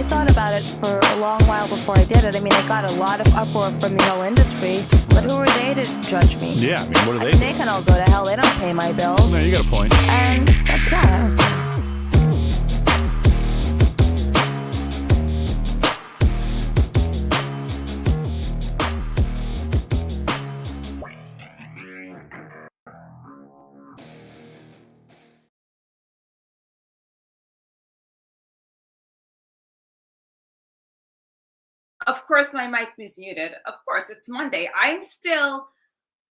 thought about it for a long while before I did it. I mean, I got a lot of uproar from the whole industry, but who are they to judge me? Yeah, I mean, what are they? They can all go to hell. They don't pay my bills. No, you got a point. And that's that. Of course, my mic was muted. Of course, it's Monday. I'm still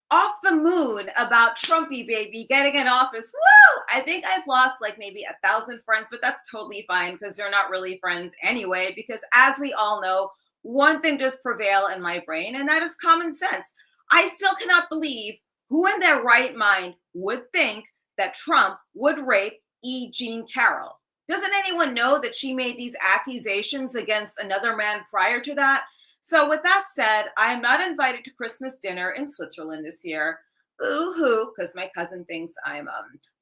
off the moon about Trumpy baby getting in office. Woo! I think I've lost like maybe 1,000 friends, but that's totally fine because they're not really friends anyway. Because as we all know, one thing does prevail in my brain, and that is common sense. I still cannot believe who in their right mind would think that Trump would rape E. Jean Carroll. Doesn't anyone know that she made these accusations against another man prior to that? So with that said, I am not invited to Christmas dinner in Switzerland this year. Boo-hoo, because my cousin thinks I'm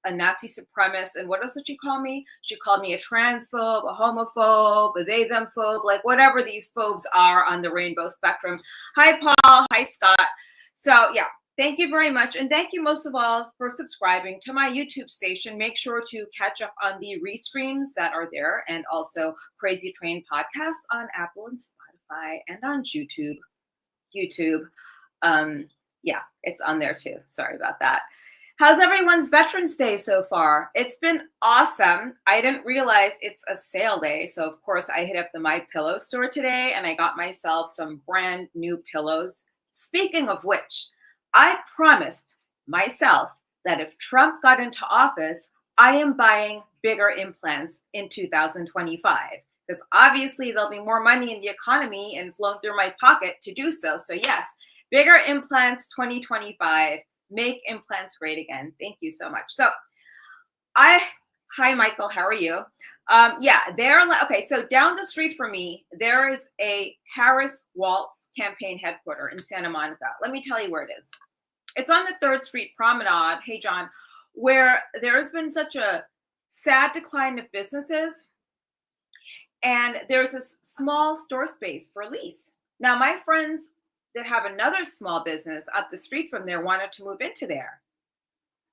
a Nazi supremacist. And what else did she call me? She called me a transphobe, a homophobe, a they-them phobe, like whatever these phobes are on the rainbow spectrum. Hi, Paul. Hi, Scott. So yeah. Thank you very much. And thank you most of all for subscribing to my YouTube station. Make sure to catch up on the restreams that are there and also Crazy Train podcasts on Apple and Spotify and on YouTube. Yeah, it's on there too. Sorry about that. How's everyone's Veterans Day so far? It's been awesome. I didn't realize it's a sale day. So of course I hit up the My Pillow store today and I got myself some brand new pillows. Speaking of which, I promised myself that if Trump got into office, I am buying bigger implants in 2025 because obviously there'll be more money in the economy and flowing through my pocket to do so. So yes, bigger implants 2025, make implants great again. Thank you so much. So hi, Michael, how are you? Okay, so down the street from me, there is a Harris Waltz campaign headquarters in Santa Monica. Let me tell you where it is. It's on the 3rd Street Promenade, hey John, where there's been such a sad decline of businesses, and there's a small store space for lease. Now, my friends that have another small business up the street from there wanted to move into there.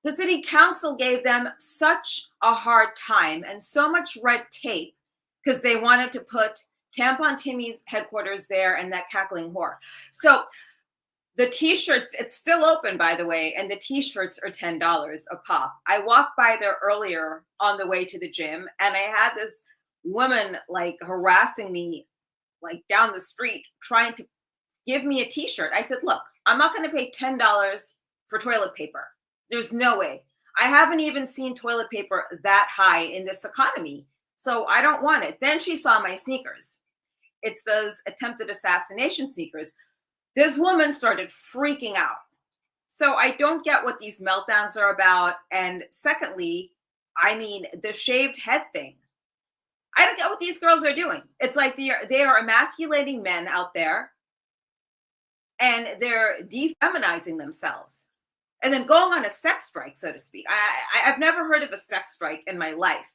The city council gave them such a hard time and so much red tape because they wanted to put Tampon Timmy's headquarters there and that cackling whore. So the t-shirts, it's still open, by the way, and the t-shirts are $10 a pop. I walked by there earlier on the way to the gym, and I had this woman like harassing me like down the street trying to give me a t-shirt. I said, look, I'm not going to pay $10 for toilet paper. There's no way. I haven't even seen toilet paper that high in this economy, so I don't want it. Then she saw my sneakers. It's those attempted assassination sneakers. This woman started freaking out. So I don't get what these meltdowns are about. And secondly, I mean, the shaved head thing. I don't get what these girls are doing. It's like they are emasculating men out there and they're defeminizing themselves and then going on a sex strike, so to speak. I've never heard of a sex strike in my life.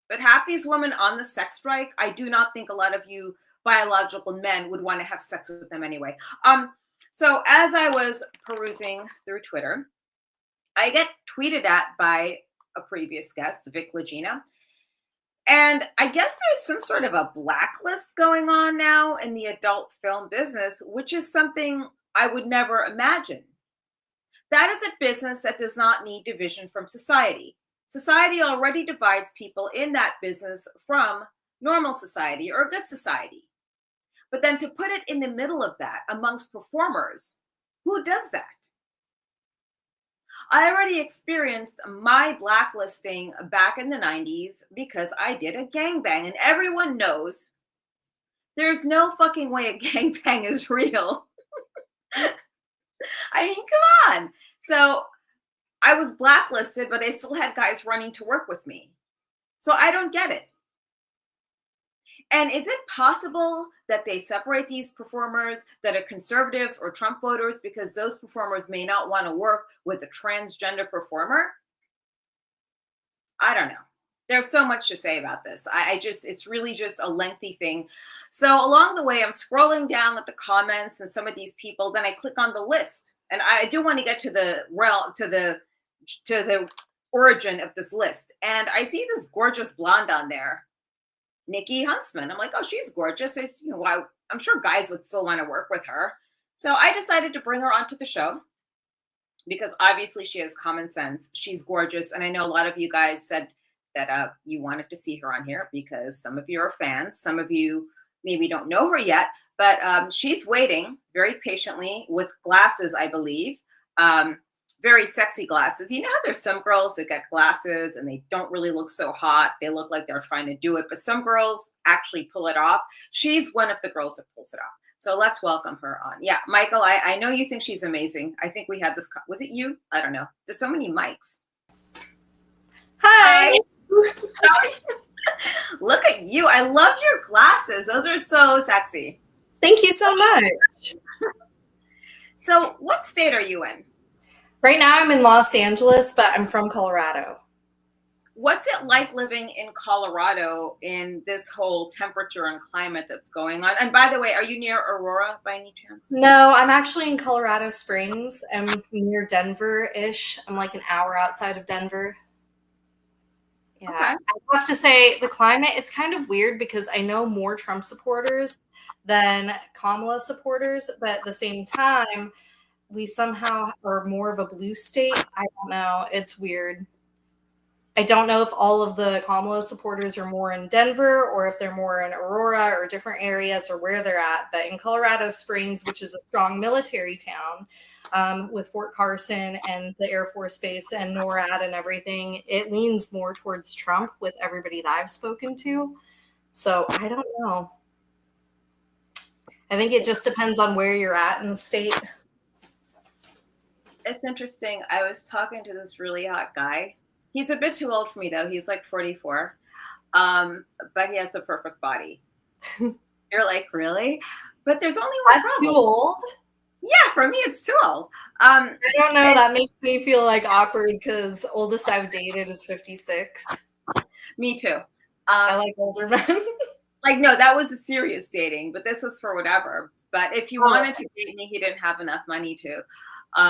But half these women on the sex strike, I do not think a lot of you biological men would want to have sex with them anyway. So as I was perusing through Twitter, I get tweeted at by a previous guest, Vic Legina. And I guess there's some sort of a blacklist going on now in the adult film business, which is something I would never imagine. That is a business that does not need division from society. Society already divides people in that business from normal society or good society. But then to put it in the middle of that amongst performers, who does that? I already experienced my blacklisting back in the 90s because I did a gangbang, and everyone knows there's no fucking way a gangbang is real. I mean, come on. So I was blacklisted, but I still had guys running to work with me. So I don't get it. And is it possible that they separate these performers that are conservatives or Trump voters because those performers may not want to work with a transgender performer? I don't know. there's so much to say about this. It's really just a lengthy thing. So along the way, I'm scrolling down at the comments and some of these people. Then I click on the list, and I do want to get to the origin of this list. And I see this gorgeous blonde on there, Nickey Huntsman. I'm like, oh, she's gorgeous. It's, you know, I'm sure guys would still want to work with her. So I decided to bring her onto the show because obviously she has common sense. She's gorgeous, and I know a lot of you guys said that you wanted to see her on here because some of you are fans. Some of you maybe don't know her yet, but she's waiting very patiently with glasses, I believe. Very sexy glasses. You know how there's some girls that get glasses and they don't really look so hot. They look like they're trying to do it, but some girls actually pull it off. She's one of the girls that pulls it off. So let's welcome her on. Yeah, Michael, I know you think she's amazing. I think we had this. Was it you? I don't know. There's so many mics. Hi. Look at you. I love your glasses. Those are so sexy. Thank you so much. So what state are you in? Right now I'm in Los Angeles, but I'm from Colorado. What's it like living in Colorado in this whole temperature and climate that's going on? And by the way, are you near Aurora by any chance? No, I'm actually in Colorado Springs. I'm near Denver-ish. I'm like an hour outside of Denver. Yeah, okay. I have to say the climate, it's kind of weird because I know more Trump supporters than Kamala supporters, but at the same time, we somehow are more of a blue state. I don't know. It's weird. I don't know if all of the Kamala supporters are more in Denver or if they're more in Aurora or different areas or where they're at. But in Colorado Springs, which is a strong military town with Fort Carson and the Air Force Base and NORAD and everything, it leans more towards Trump with everybody that I've spoken to. So I don't know. I think it just depends on where you're at in the state. It's interesting. I was talking to this really hot guy. He's a bit too old for me, though. He's like 44, but he has the perfect body. You're like, really? But there's only one That's problem. Too old? Yeah, for me, it's too old. I don't know. That makes me feel like awkward because oldest I've dated is 56. Me too. I like older men. Like, no, that was a serious dating, but this was for whatever. But if he wanted to date me, he didn't have enough money to.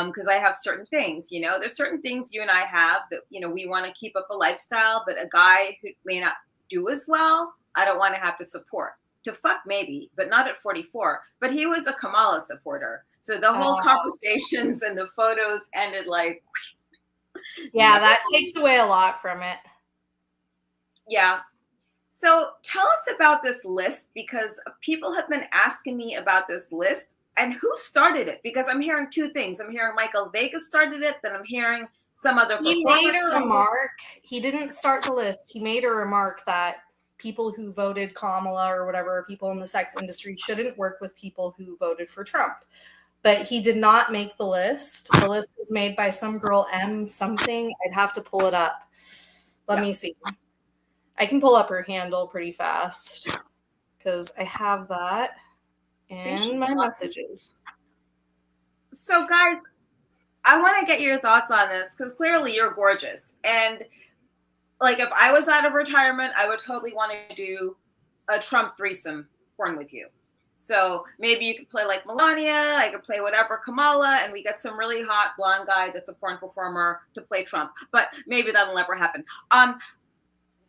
Because I have certain things, you know, there's certain things you and I have that, you know, we want to keep up a lifestyle, but a guy who may not do as well, I don't want to have to support. To fuck maybe, but not at 44. But he was a Kamala supporter. So the whole conversations and the photos ended like. Yeah, that takes away a lot from it. Yeah. So tell us about this list, because people have been asking me about this list. And who started it? Because I'm hearing two things. I'm hearing Michael Vegas started it, then I'm hearing some other. He made a remark. He didn't start the list. He made a remark that people who voted Kamala or whatever, people in the sex industry, shouldn't work with people who voted for Trump. But he did not make the list. The list was made by some girl, M something. I'd have to pull it up. Let me see. I can pull up her handle pretty fast because I have that. And my messages. So guys, I want to get your thoughts on this because clearly you're gorgeous. And like if I was out of retirement, I would totally want to do a Trump threesome porn with you. So maybe you could play like Melania, I could play whatever, Kamala, and we get some really hot blonde guy that's a porn performer to play Trump. But maybe that'll never happen.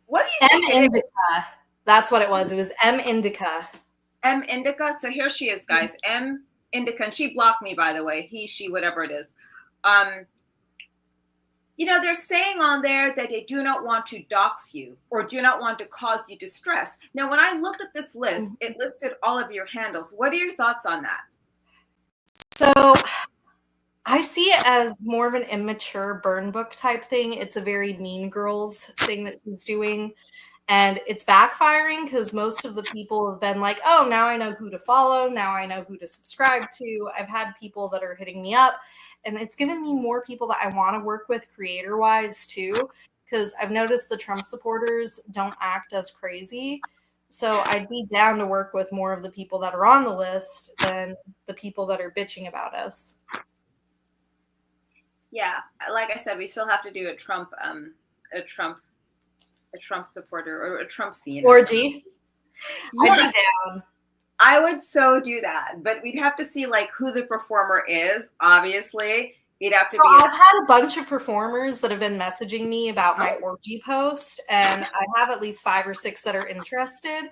What do you think? M Indica. That's what it was. It was M Indica. M Indica. So here she is, guys. M Indica, and she blocked me, by the way. He, she, whatever it is. You know, they're saying on there that they do not want to dox you or do not want to cause you distress. Now, when I looked at this list, it listed all of your handles. What are your thoughts on that? So I see it as more of an immature burn book type thing. It's a very Mean Girls thing that she's doing. And it's backfiring because most of the people have been like, oh, now I know who to follow. Now I know who to subscribe to. I've had people that are hitting me up. And it's given me more people that I want to work with creator-wise too. Because I've noticed the Trump supporters don't act as crazy. So I'd be down to work with more of the people that are on the list than the people that are bitching about us. Yeah, like I said, we still have to do a Trump a Trump supporter or a Trump scene. Orgy. I'd be Yes, down. I would so do that, but we'd have to see like who the performer is. Obviously, he'd have to So be. I've had a bunch of performers that have been messaging me about my orgy post, and I have at least 5 or 6 that are interested.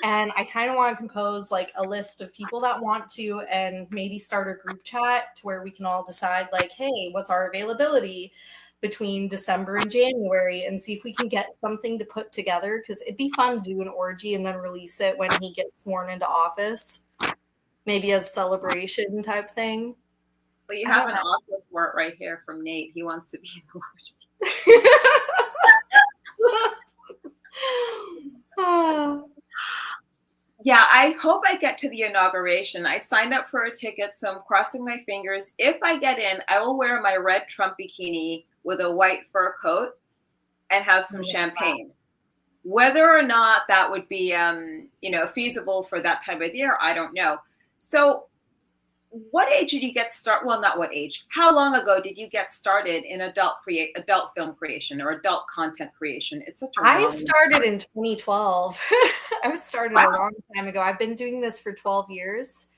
And I kind of want to compose like a list of people that want to, and maybe start a group chat to where we can all decide like, hey, what's our availability between December and January, and see if we can get something to put together, because it'd be fun to do an orgy and then release it when he gets sworn into office, maybe as a celebration type thing. Well, you I have don't an know. offer for it right here from Nate. He wants to be in the orgy. Yeah, I hope I get to the inauguration. I signed up for a ticket, so I'm crossing my fingers. If I get in, I will wear my red Trump bikini with a white fur coat and have some champagne. Whether or not that would be, feasible for that time of year, I don't know. So, what age did you get started? Well, not what age. How long ago did you get started in adult film creation or adult content creation? It's such a I long started in 2012. I started a long time ago. I've been doing this for 12 years.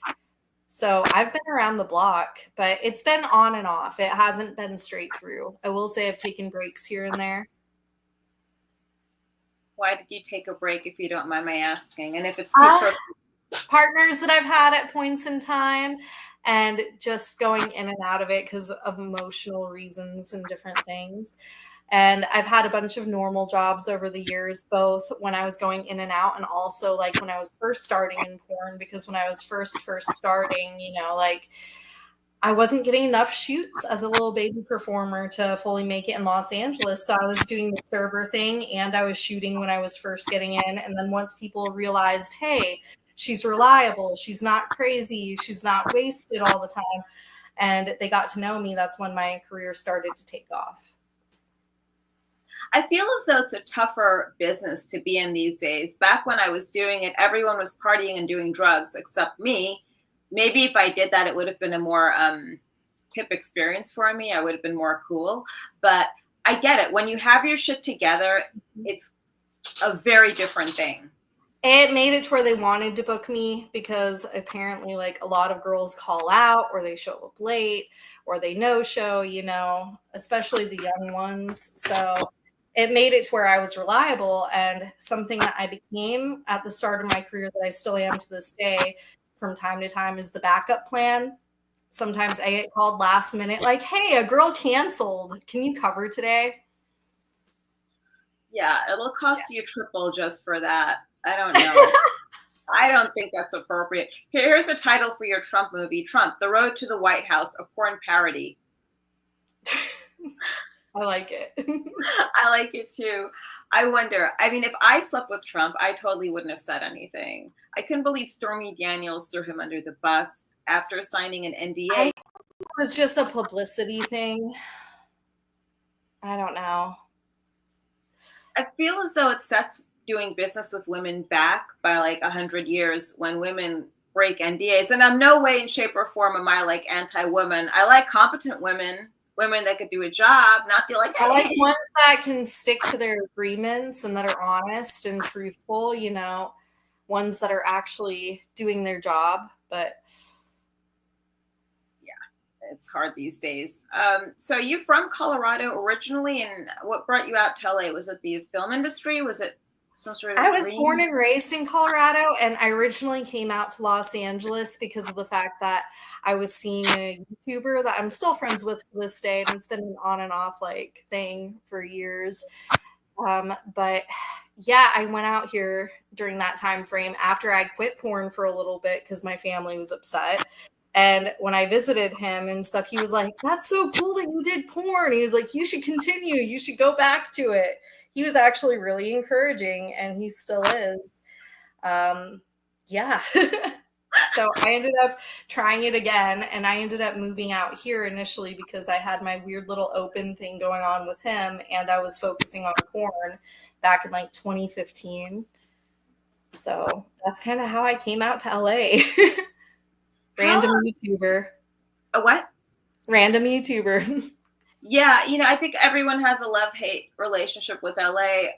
So I've been around the block, but it's been on and off. It hasn't been straight through. I will say I've taken breaks here and there. Why did you take a break, if you don't mind my asking? And if it's too personal. Partners that I've had at points in time, and just going in and out of it because of emotional reasons and different things. And I've had a bunch of normal jobs over the years, both when I was going in and out, and also like when I was first starting in porn, because when I was first starting, like I wasn't getting enough shoots as a little baby performer to fully make it in Los Angeles. So I was doing the server thing, and I was shooting when I was first getting in. And then once people realized, hey, she's reliable, she's not crazy, she's not wasted all the time, and they got to know me, that's when my career started to take off. I feel as though it's a tougher business to be in these days. Back when I was doing it, everyone was partying and doing drugs except me. Maybe if I did that, it would have been a more hip experience for me. I would have been more cool. But I get it. When you have your shit together, it's a very different thing. It made it to where they wanted to book me, because apparently like a lot of girls call out, or they show up late, or they no show, especially the young ones. So it made it to where I was reliable, and something that I became at the start of my career that I still am to this day from time to time is the backup plan. Sometimes I get called last minute, like, hey, a girl canceled. Can you cover today? Yeah, it'll cost you triple just for that. I don't know. I don't think that's appropriate. Here's a title for your Trump movie: Trump, The Road to the White House, a porn parody. I like it. I like it too. I wonder, if I slept with Trump, I totally wouldn't have said anything. I couldn't believe Stormy Daniels threw him under the bus after signing an NDA. I think it was just a publicity thing. I don't know. I feel as though it sets doing business with women back by like 100 years when women break NDAs. And I'm no way in shape or form am I like anti-woman. I like competent women that could do a job, not do like. I like ones that can stick to their agreements and that are honest and truthful, ones that are actually doing their job. But yeah, it's hard these days. So you from Colorado originally, and what brought you out to LA? Was it the film industry? Was it some sort of I was dream? born and raised in Colorado, and I originally came out to Los Angeles because of the fact that I was seeing a YouTuber that I'm still friends with to this day, and it's been an on and off like thing for years. But yeah, I went out here during that time frame after I quit porn for a little bit because my family was upset. And when I visited him and stuff, he was like, that's so cool that you did porn. He was like, you should continue. You should go back to it. He was actually really encouraging, and he still is. Yeah. So I ended up trying it again, and I ended up moving out here initially because I had my weird little open thing going on with him, and I was focusing on porn back in like 2015. So that's kind of how I came out to LA. Random YouTuber. A what? Random YouTuber. Yeah, I think everyone has a love-hate relationship with LA.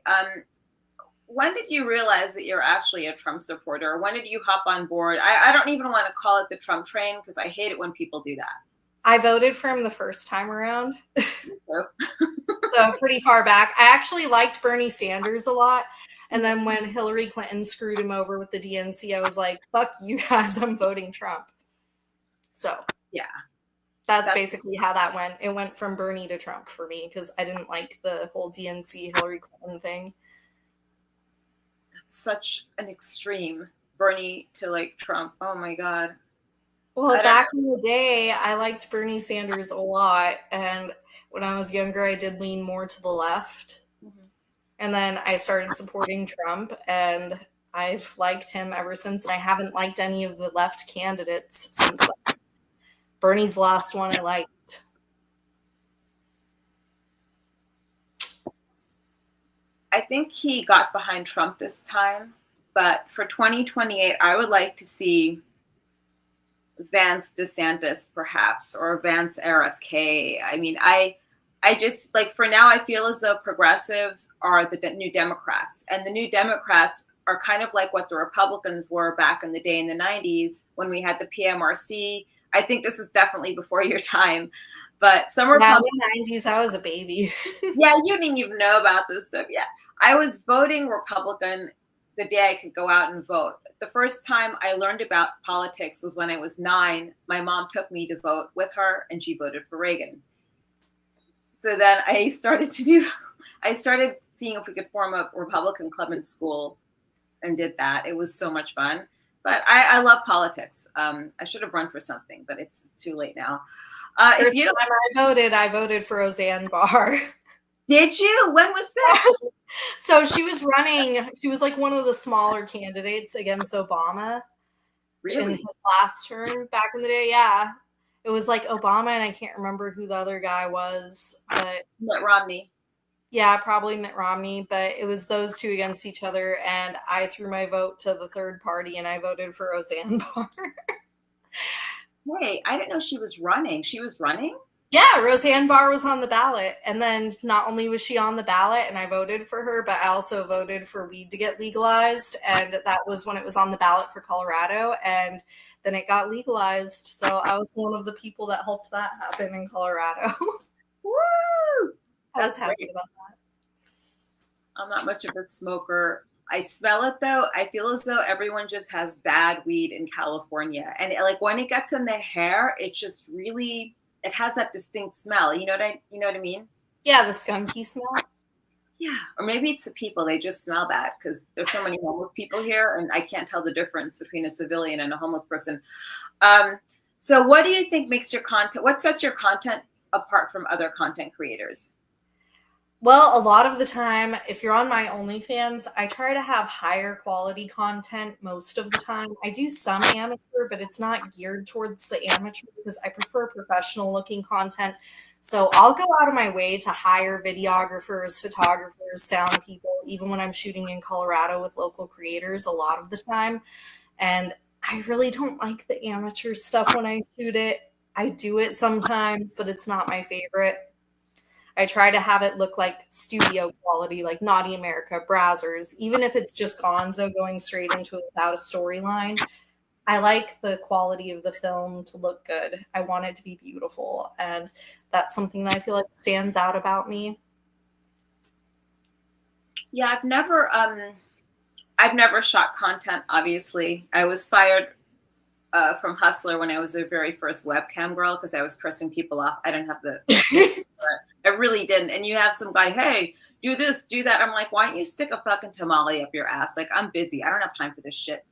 When did you realize that you're actually a Trump supporter? When did you hop on board? I don't even want to call it the Trump train because I hate it when people do that. I voted for him the first time around. So, So pretty far back. I actually liked Bernie Sanders a lot. And then when Hillary Clinton screwed him over with the DNC, I was like, fuck you guys, I'm voting Trump. So yeah, that's basically how that went. It went from Bernie to Trump for me because I didn't like the whole DNC Hillary Clinton thing. that's such an extreme. Bernie to like Trump. Oh my God. Well, back in the day, I liked Bernie Sanders a lot. And when I was younger, I did lean more to the left. Mm-hmm. And then I started supporting Trump, and I've liked him ever since. And I haven't liked any of the left candidates since then. Bernie's the last one I liked. I think he got behind Trump this time, but for 2028, I would like to see Vance DeSantis, perhaps, or Vance RFK. I mean, I just like for now, I feel as though progressives are the new Democrats, and the new Democrats are kind of like what the Republicans were back in the day in the 90s when we had the PMRC. I think this is definitely before your time, but some Republicans. In the 90s, I was a baby. Yeah, you didn't even know about this stuff. Yeah, I was voting Republican the day I could go out and vote. The first time I learned about politics was when I was 9. My mom took me to vote with her, and she voted for Reagan. So then I started seeing if we could form a Republican club in school and did that. It was so much fun. But I love politics. I should have run for something, but it's too late now. First time I voted for Roseanne Barr. Did you? When was that? So she was running. She was like one of the smaller candidates against Obama. Really? In his last term back in the day. Yeah. It was like Obama, and I can't remember who the other guy was. But Mitt Romney. Yeah, probably Mitt Romney. But it was those two against each other, and I threw my vote to the third party, and I voted for Roseanne Barr. Hey, I didn't know she was running. She was running? Yeah, Roseanne Barr was on the ballot. And then not only was she on the ballot and I voted for her, but I also voted for weed to get legalized. And that was when it was on the ballot for Colorado. And then it got legalized. So I was one of the people that helped that happen in Colorado. Woo! I was happy about that. I'm not much of a smoker. I smell it though. I feel as though everyone just has bad weed in California. And like when it gets in the hair, it's just really... it has that distinct smell. You know what I mean? Yeah, the skunky smell. Yeah. Or maybe it's the people. They just smell bad because there's so many homeless people here, and I can't tell the difference between a civilian and a homeless person. So what do you think makes your content, what sets your content apart from other content creators? Well, a lot of the time, if you're on my OnlyFans, I try to have higher quality content most of the time. I do some amateur, but it's not geared towards the amateur because I prefer professional looking content. So I'll go out of my way to hire videographers, photographers, sound people, even when I'm shooting in Colorado with local creators a lot of the time. And I really don't like the amateur stuff when I shoot it. I do it sometimes, but it's not my favorite. I try to have it look like studio quality, like Naughty America, Brazzers, even if it's just Gonzo going straight into it without a storyline. I like the quality of the film to look good. I want it to be beautiful, and that's something that I feel like stands out about me. Yeah, I've never shot content, obviously. I was fired from Hustler when I was their very first webcam girl because I was cursing people off. I didn't have the... I really didn't. And you have some guy, hey, do this, do that. I'm like, why don't you stick a fucking tamale up your ass? Like, I'm busy. I don't have time for this shit.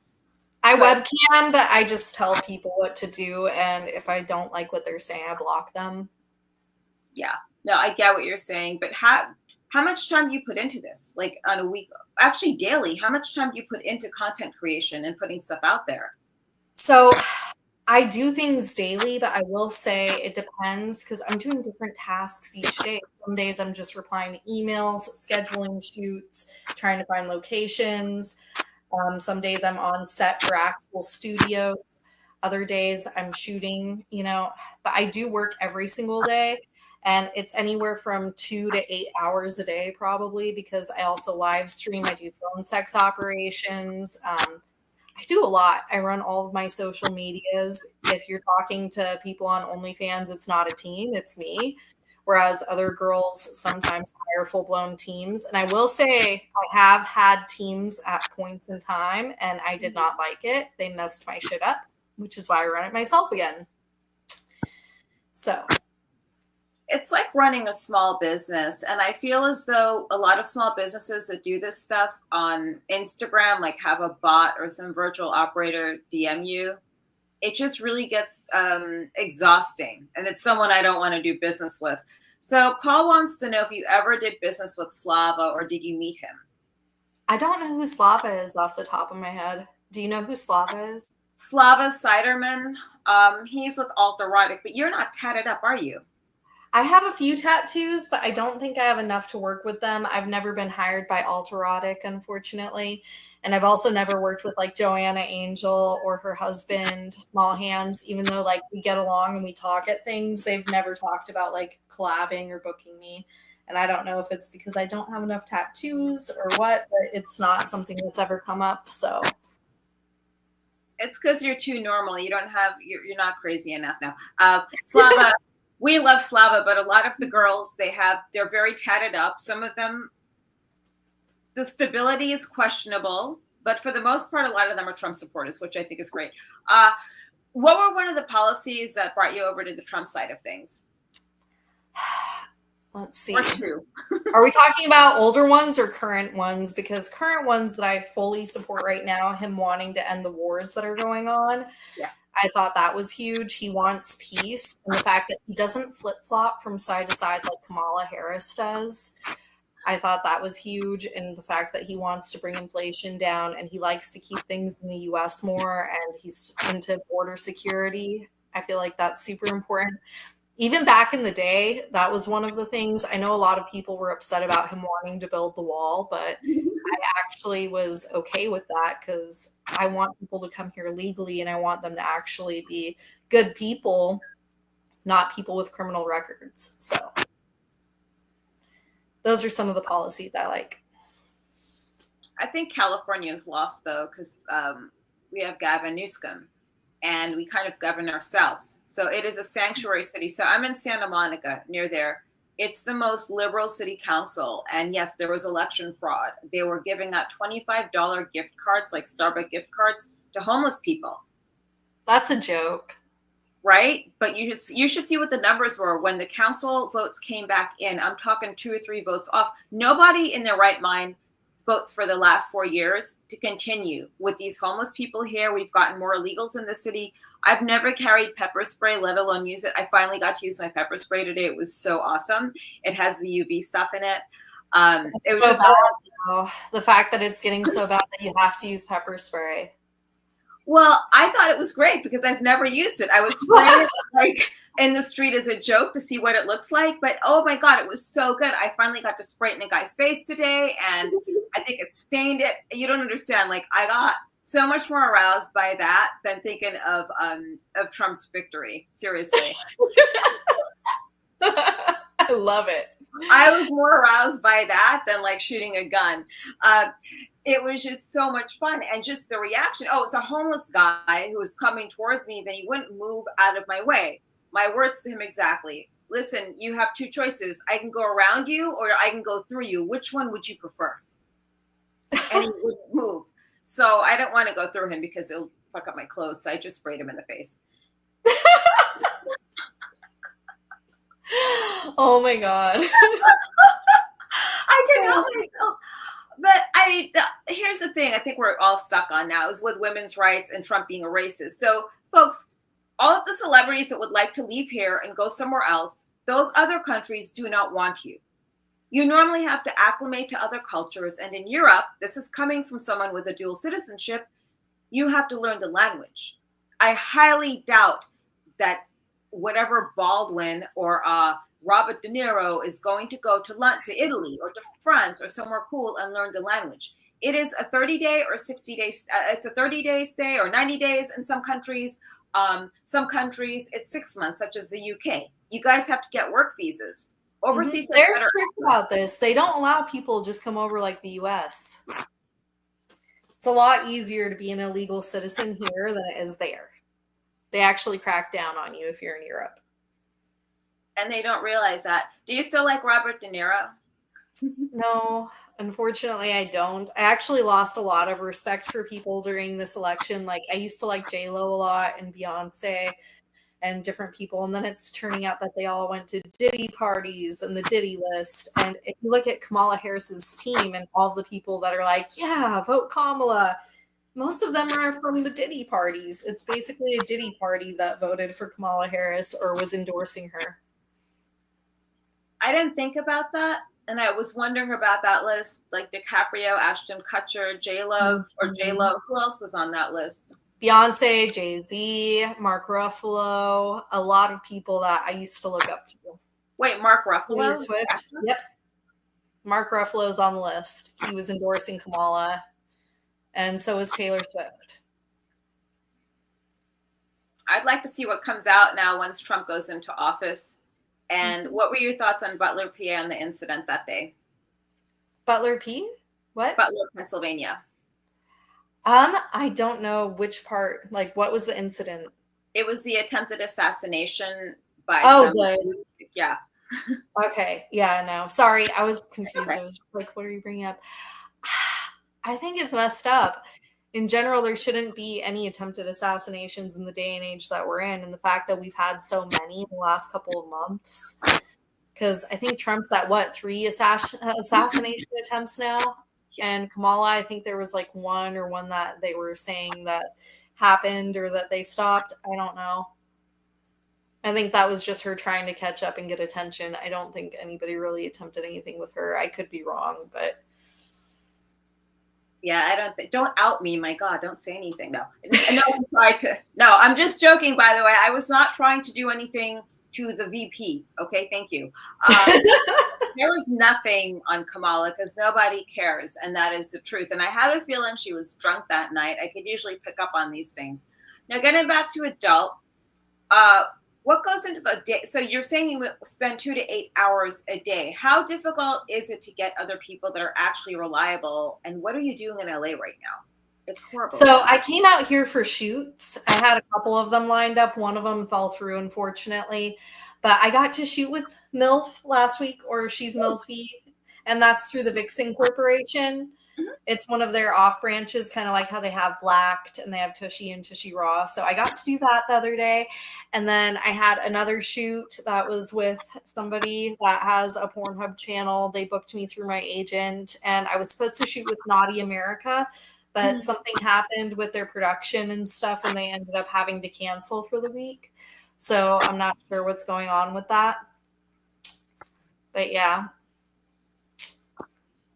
I webcam, but I just tell people what to do. And if I don't like what they're saying, I block them. Yeah. No, I get what you're saying. But how much time do you put into this? Like on a week, actually daily, how much time do you put into content creation and putting stuff out there? So I do things daily, but I will say it depends because I'm doing different tasks each day. Some days I'm just replying to emails, scheduling shoots, trying to find locations. Some days I'm on set for actual studios. Other days I'm shooting, but I do work every single day. And it's anywhere from 2 to 8 hours a day, probably, because I also live stream. I do phone sex operations. I do a lot. I run all of my social medias. If you're talking to people on OnlyFans, it's not a team, it's me. Whereas other girls sometimes hire full blown teams. And I will say, I have had teams at points in time, and I did not like it. They messed my shit up, which is why I run it myself again. So it's like running a small business. And I feel as though a lot of small businesses that do this stuff on Instagram, like have a bot or some virtual operator DM you, it just really gets exhausting. And it's someone I don't want to do business with. So Paul wants to know if you ever did business with Slava, or did you meet him? I don't know who Slava is off the top of my head. Do you know who Slava is? Slava Siderman. He's with Alt Erotic, but you're not tatted up, are you? I have a few tattoos, but I don't think I have enough to work with them. I've never been hired by Alt Erotic, unfortunately. And I've also never worked with like Joanna Angel or her husband, Small Hands, even though like we get along and we talk at things. They've never talked about like collabing or booking me. And I don't know if it's because I don't have enough tattoos or what, but it's not something that's ever come up. So it's because you're too normal. You don't have, you're not crazy enough now. Slava, we love Slava, but a lot of the girls, they're very tatted up. Some of them, the stability is questionable, but for the most part, a lot of them are Trump supporters, which I think is great. What were one of the policies that brought you over to the Trump side of things? Let's see. Or two. Are we talking about older ones or current ones? Because current ones that I fully support right now, him wanting to end the wars that are going on. Yeah. I thought that was huge. He wants peace. And the fact that he doesn't flip-flop from side to side like Kamala Harris does, I thought that was huge. And the fact that he wants to bring inflation down and he likes to keep things in the U.S. more, and he's into border security. I feel like that's super important. Even back in the day, that was one of the things. I know a lot of people were upset about him wanting to build the wall, but I actually was okay with that because I want people to come here legally and I want them to actually be good people, not people with criminal records. So those are some of the policies I like. I think California's lost, though, because we have Gavin Newsom. And we kind of govern ourselves. So it is a sanctuary city. So I'm in Santa Monica, near there. It's the most liberal city council. And yes, there was election fraud. They were giving out $25 gift cards, like Starbucks gift cards, to homeless people. That's a joke. Right? But you should see what the numbers were when the council votes came back in. I'm talking 2 or 3 votes off. Nobody in their right mind votes for the last 4 years to continue with these homeless people here. We've gotten more illegals in the city. I've never carried pepper spray, let alone use it. I finally got to use my pepper spray today. It was so awesome. It has the UV stuff in it. It was so just bad, the fact that it's getting so bad that you have to use pepper spray. Well, I thought it was great because I've never used it. I was spraying it like in the street as a joke to see what it looks like. But oh my God, it was so good. I finally got to spray it in a guy's face today, and I think it stained it. You don't understand. Like, I got so much more aroused by that than thinking of Trump's victory. Seriously. I love it. I was more aroused by that than like shooting a gun. It was just so much fun, and just the reaction. Oh, it's a homeless guy who was coming towards me. Then he wouldn't move out of my way. My words to him exactly. Listen, you have 2 choices. I can go around you or I can go through you. Which one would you prefer? And he wouldn't move. So I don't want to go through him because it'll fuck up my clothes. So I just sprayed him in the face. Oh my God. I can help myself. But I mean, here's the thing I think we're all stuck on now is with women's rights and Trump being a racist. So folks, all of the celebrities that would like to leave here and go somewhere else, those other countries do not want you. You normally have to acclimate to other cultures. And in Europe, this is coming from someone with a dual citizenship, you have to learn the language. I highly doubt that whatever Baldwin or Robert De Niro is going to go to Italy or to France or somewhere cool and learn the language. It is a 30-day or 60 days. It's a 30-day stay or 90 days in some countries, Some countries, it's 6 months, such as the UK. You guys have to get work visas. Overseas, They're strict about this. They don't allow people just come over like the US. It's a lot easier to be an illegal citizen here than it is there. They actually crack down on you if you're in Europe. And they don't realize that. Do you still like Robert De Niro? No, unfortunately, I don't. I actually lost a lot of respect for people during this election. Like, I used to like J-Lo a lot and Beyonce and different people. And then it's turning out that they all went to Diddy parties and the Diddy list. And if you look at Kamala Harris's team and all the people that are like, yeah, vote Kamala, most of them are from the Diddy parties. It's basically a Diddy party that voted for Kamala Harris or was endorsing her. I didn't think about that. And I was wondering about that list, like DiCaprio, Ashton Kutcher, J-Lo, or J-Lo. Who else was on that list? Beyonce, Jay-Z, Mark Ruffalo, a lot of people that I used to look up to. Wait, Mark Ruffalo? Taylor Swift. Yep. Mark Ruffalo's on the list. He was endorsing Kamala, and so is Taylor Swift. I'd like to see what comes out now once Trump goes into office. And what were your thoughts on Butler, PA, and the incident that day? Butler P? What? Butler, Pennsylvania. I don't know which part. Like, what was the incident? It was the attempted assassination by. Yeah. Okay. Yeah. No. Sorry, I was confused. Okay. I was like, "What are you bringing up?" I think it's messed up. In general, there shouldn't be any attempted assassinations in the day and age that we're in, and the fact that we've had so many in the last couple of months. Because I think Trump's at 3 assassination attempts now, and Kamala, I think there was like one that they were saying that happened or that they stopped. I don't know. I think that was just her trying to catch up and get attention. I don't think anybody really attempted anything with her. I could be wrong, but. Yeah, don't out me. My God, don't say anything. No, I'm just joking, by the way. I was not trying to do anything to the VP. Okay, thank you. There was nothing on Kamala because nobody cares. And that is the truth. And I have a feeling she was drunk that night. I could usually pick up on these things. Now, getting back to adult, what goes into the day? So you're saying you spend 2 to 8 hours a day. How difficult is it to get other people that are actually reliable? And what are you doing in LA right now? It's horrible. So I came out here for shoots. I had a couple of them lined up. One of them fell through, unfortunately. But I got to shoot with MILF last week, or She's MILFy. And that's through the Vixen Corporation. It's one of their off branches, kind of like how they have Blacked and they have Tushy and Tushy Raw. So I got to do that the other day. And then I had another shoot that was with somebody that has a Pornhub channel. They booked me through my agent, and I was supposed to shoot with Naughty America, but something happened with their production and stuff, and they ended up having to cancel for the week. So I'm not sure what's going on with that. But yeah.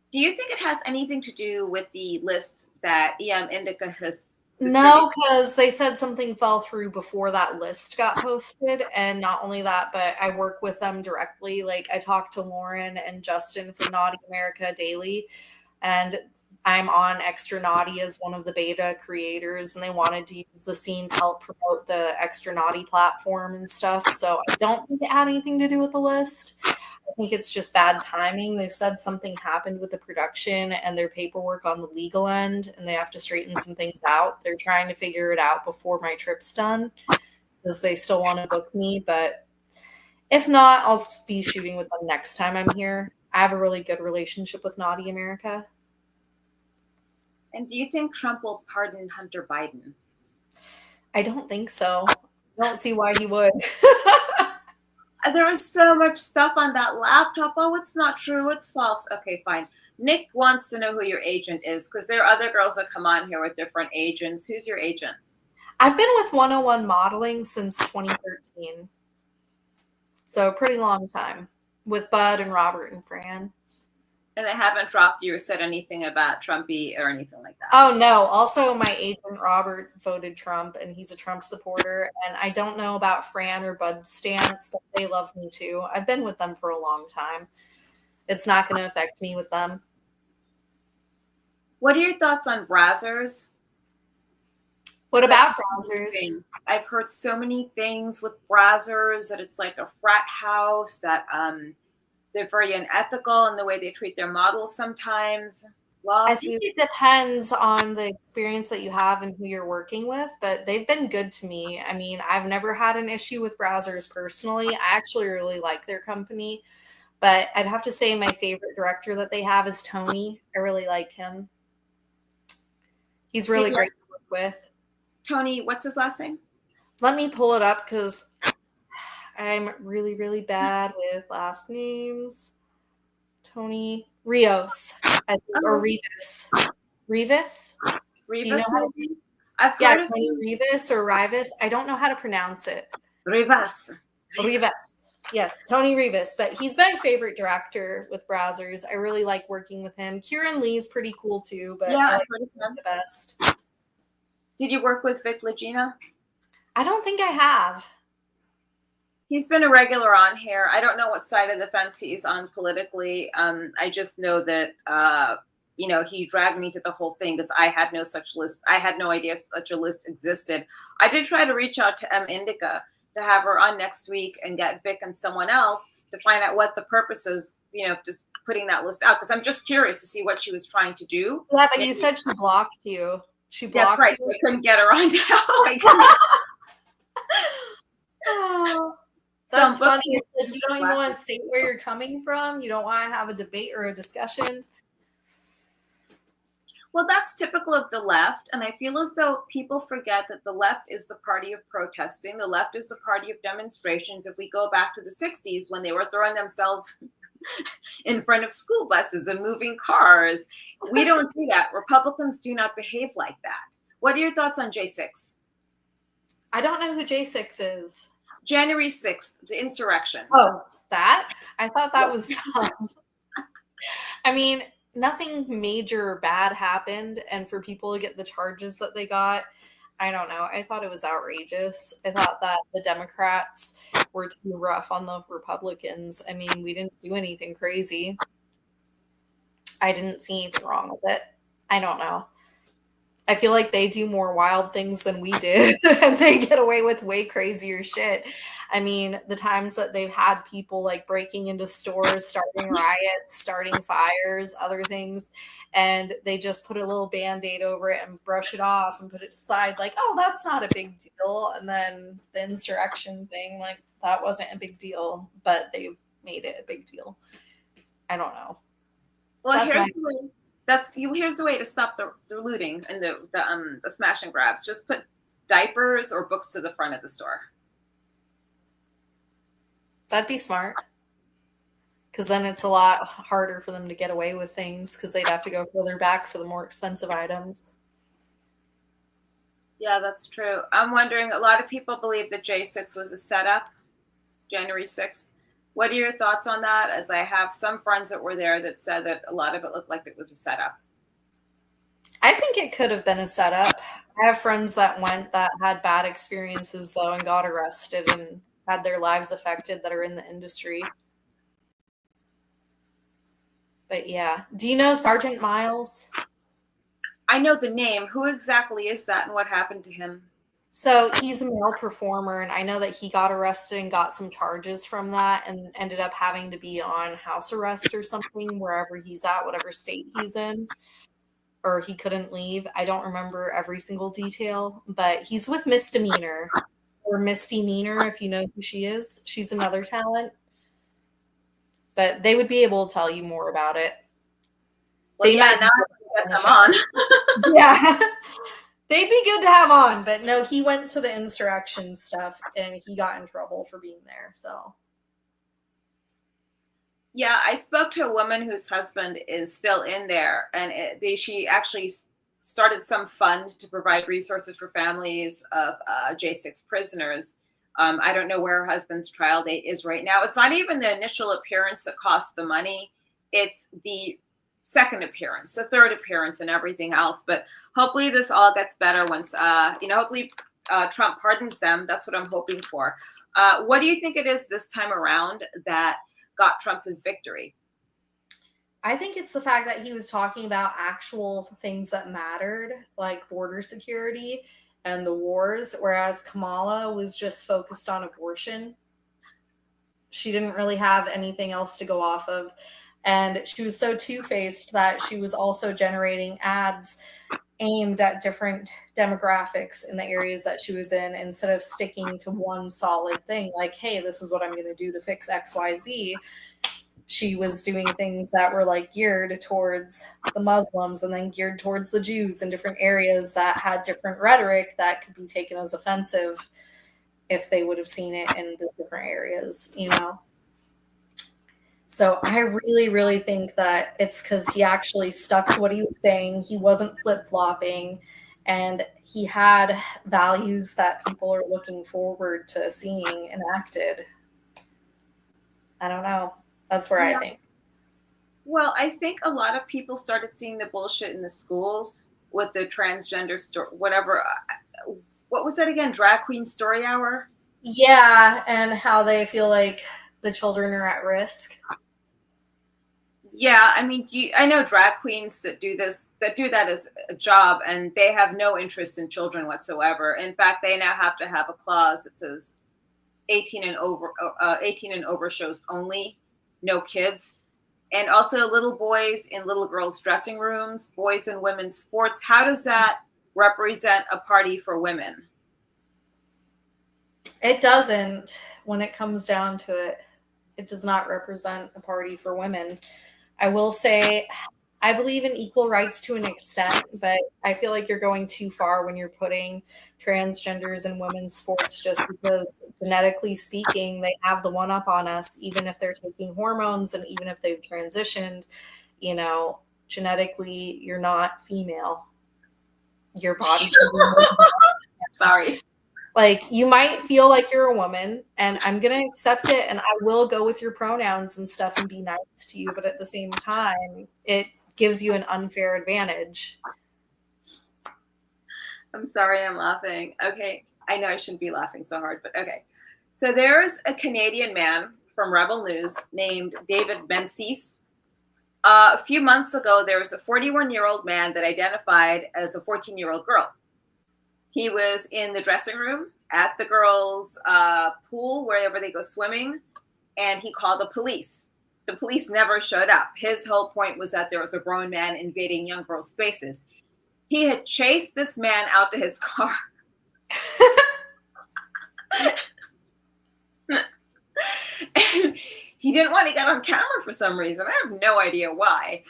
Do you think it has anything to do with the list that EM Indica has distributed? No, because they said something fell through before that list got posted. And not only that, but I work with them directly. Like, I talk to Lauren and Justin from Naughty America daily, and I'm on Extra Naughty as one of the beta creators, and they wanted to use the scene to help promote the Extra Naughty platform and stuff. So I don't think it had anything to do with the list. I think it's just bad timing. They said something happened with the production and their paperwork on the legal end, and they have to straighten some things out. They're trying to figure it out before my trip's done because they still want to book me. But if not, I'll be shooting with them next time I'm here. I have a really good relationship with Naughty America. And do you think Trump will pardon Hunter Biden? I don't think so. I don't see why he would. There was so much stuff on that laptop. Oh, it's not true. It's false. Okay, fine. Nick wants to know who your agent is because there are other girls that come on here with different agents. Who's your agent? I've been with 101 Modeling since 2013. So a pretty long time with Bud and Robert and Fran. And they haven't dropped you or said anything about Trumpy or anything like that? Oh, no. Also, my agent, Robert, voted Trump, and he's a Trump supporter. And I don't know about Fran or Bud's stance, but they love me too. I've been with them for a long time. It's not going to affect me with them. What are your thoughts on Brazzers? What It's like about so many browsers? things. I've heard so many things with browsers that it's like a frat house, that they're very unethical in the way they treat their models sometimes. I think Lawsuits. it depends on the experience that you have and who you're working with, but they've been good to me. I mean, I've never had an issue with browsers personally. I actually really like their company, but I'd have to say my favorite director that they have is Tony. I really like him. He's Did really you like great to work with. Tony, what's his last name? Let me pull it up because I'm really, really bad with last names. Tony Rios, I think, or Oh, Rivas. Rivas? Do you know Rivas how to? maybe? I've Yeah, heard of Tony him. Rivas or Rivas. I don't know how to pronounce it. Rivas. Rivas. Yes, Tony Rivas. But he's my favorite director with browsers. I really like working with him. Kieran Lee's pretty cool too, but Yeah, I I've like heard of him him. the best. Did you work with Vic Legina? I don't think I have. He's been a regular on here. I don't know what side of the fence he's on politically. I just know that he dragged me to the whole thing because I had no such list. I had no idea such a list existed. I did try to reach out to Indica to have her on next week and get Vic and someone else to find out what the purpose is, just putting that list out, because I'm just curious to see what she was trying to do. Yeah, but Maybe, you said she blocked you. She that's blocked right. you. I couldn't get her on now. Oh, So I'm that's funny. booking It's like you don't even want to state where you're coming from. You don't want to have a debate or a discussion. Well, that's typical of the left. And I feel as though people forget that the left is the party of protesting. The left is the party of demonstrations. If we go back to the 60s when they were throwing themselves in front of school buses and moving cars, we don't do that. Republicans do not behave like that. What are your thoughts on J6? I don't know who J6 is. January 6th, the insurrection. Oh, that? I thought that was dumb. I mean, nothing major or bad happened. And for people to get the charges that they got, I don't know. I thought it was outrageous. I thought that the Democrats were too rough on the Republicans. I mean, we didn't do anything crazy. I didn't see anything wrong with it. I don't know. I feel like they do more wild things than we did, and they get away with way crazier shit. I mean, the times that they've had people like breaking into stores, starting riots, starting fires, other things, and they just put a little band-aid over it and brush it off and put it aside, like, oh, that's not a big deal. And then the insurrection thing, like, that wasn't a big deal, but they made it a big deal. I don't know. Well, That's here's the way to stop the looting and the smash and grabs. Just put diapers or books to the front of the store. That'd be smart. Because then it's a lot harder for them to get away with things because they'd have to go further back for the more expensive items. Yeah, that's true. I'm wondering, a lot of people believe that J6 was a setup, January 6th. What are your thoughts on that? As I have some friends that were there that said that a lot of it looked like it was a setup. I think it could have been a setup. I have friends that went that had bad experiences though and got arrested and had their lives affected that are in the industry. But yeah. Do you know Sergeant Miles? I know the name. Who exactly is that and what happened to him? So he's a male performer, and I know that he got arrested and got some charges from that and ended up having to be on house arrest or something wherever he's at, whatever state he's in, or he couldn't leave. I don't remember every single detail, but he's with Misdemeanor or Misdemeanor, if you know who she is. She's another talent, but they would be able to tell you more about it. Well, They yeah, might now I can get them on. Yeah. They'd be good to have on, but no, he went to the insurrection stuff and he got in trouble for being there. So, Yeah, I spoke to a woman whose husband is still in there, and she actually started some fund to provide resources for families of J6 prisoners. I don't know where her husband's trial date is right now. It's not even the initial appearance that costs the money. It's the second appearance, the third appearance, and everything else. But hopefully this all gets better once, hopefully Trump pardons them. That's what I'm hoping for. What do you think it is this time around that got Trump his victory? I think it's the fact that he was talking about actual things that mattered, like border security, and the wars, whereas Kamala was just focused on abortion. She didn't really have anything else to go off of. And she was so two-faced that she was also generating ads aimed at different demographics in the areas that she was in, instead of sticking to one solid thing like, hey, this is what I'm going to do to fix XYZ. She was doing things that were like geared towards the Muslims and then geared towards the Jews in different areas that had different rhetoric that could be taken as offensive if they would have seen it in the different areas, you know? So I really, really think that it's because he actually stuck to what he was saying. He wasn't flip-flopping, and he had values that people are looking forward to seeing enacted. I don't know. That's where I think. Well, I think a lot of people started seeing the bullshit in the schools with the transgender story, whatever. What was that again? Drag Queen Story Hour? Yeah, and how they feel like the children are at risk. Yeah, I mean, I know drag queens that do that as a job, and they have no interest in children whatsoever. In fact, they now have to have a clause that says 18 and over shows only, no kids. And also little boys in little girls' dressing rooms, boys in women's sports. How does that represent a party for women? It doesn't. When it comes down to it, it does not represent a party for women. I will say I believe in equal rights to an extent, but I feel like you're going too far when you're putting transgenders in women's sports, just because genetically speaking, they have the one up on us, even if they're taking hormones and even if they've transitioned, you know, genetically, you're not female. Your body can be more. Sorry. Like, you might feel like you're a woman, and I'm going to accept it, and I will go with your pronouns and stuff and be nice to you, but at the same time, it gives you an unfair advantage. I'm sorry, I'm laughing. Okay, I know I shouldn't be laughing so hard, but okay. So there's a Canadian man from Rebel News named David Menzies. A few months ago, there was a 41-year-old man that identified as a 14-year-old girl. He was in the dressing room at the girls' pool, wherever they go swimming, and he called the police. The police never showed up. His whole point was that there was a grown man invading young girls' spaces. He had chased this man out to his car. He didn't want to get on camera for some reason. I have no idea why.